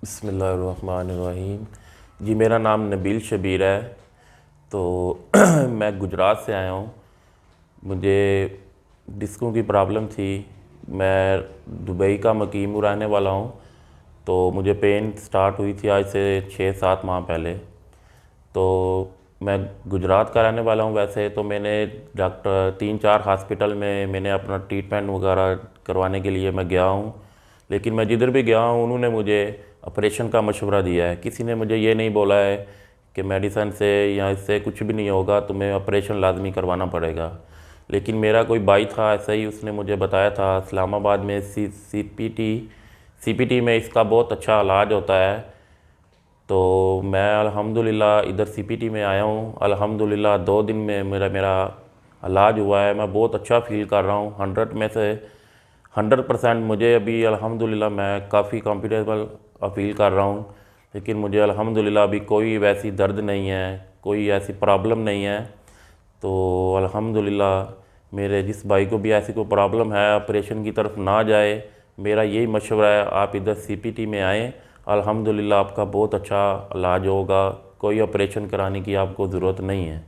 बिस्मिल्लाहिर्रहमानिर्रहीम। जी, मेरा नाम नबील शबीर है। तो मैं गुजरात से आया हूँ। मुझे डिस्कों की प्रॉब्लम थी। मैं दुबई का मुकीम रहने वाला हूँ। तो मुझे पेन स्टार्ट हुई थी आज से 6-7 माह पहले। तो मैं गुजरात का रहने वाला हूँ। वैसे तो मैंने डॉक्टर 3-4 हॉस्पिटल में मैंने अपना ट्रीटमेंट वगैरह करवाने के लिए मैं गया हूँ। लेकिन मैं जिधर भी गया हूँ उन्होंने मुझे ऑपरेशन का मशवरा दिया है। किसी ने मुझे ये नहीं बोला है कि मेडिसन से या इससे कुछ भी नहीं होगा, तुम्हें ऑपरेशन लाजमी करवाना पड़ेगा। लेकिन मेरा कोई भाई था ऐसा ही, उसने मुझे बताया था इस्लामाबाद में सीपीटी में इसका बहुत अच्छा इलाज होता है। तो मैं अल्हम्दुलिल्लाह इधर सीपीटी में आया हूँ। अल्हम्दुलिल्लाह 2 दिन में मेरा मेरा इलाज हुआ है। मैं बहुत अच्छा फ़ील कर रहा हूँ। 100 में से 100% मुझे अभी अल्हम्दुलिल्लाह मैं काफ़ी कंफर्टेबल फ़ील कर रहा हूँ। लेकिन मुझे अल्हम्दुलिल्लाह अभी कोई वैसी दर्द नहीं है, कोई ऐसी प्रॉब्लम नहीं है। तो अल्हम्दुलिल्लाह मेरे जिस भाई को भी ऐसी कोई प्रॉब्लम है ऑपरेशन की तरफ ना जाए, मेरा यही मशवरा है आप इधर सीपीटी में आएँ। अल्हम्दुलिल्लाह आपका बहुत अच्छा इलाज होगा। कोई ऑपरेशन कराने की आपको ज़रूरत नहीं है।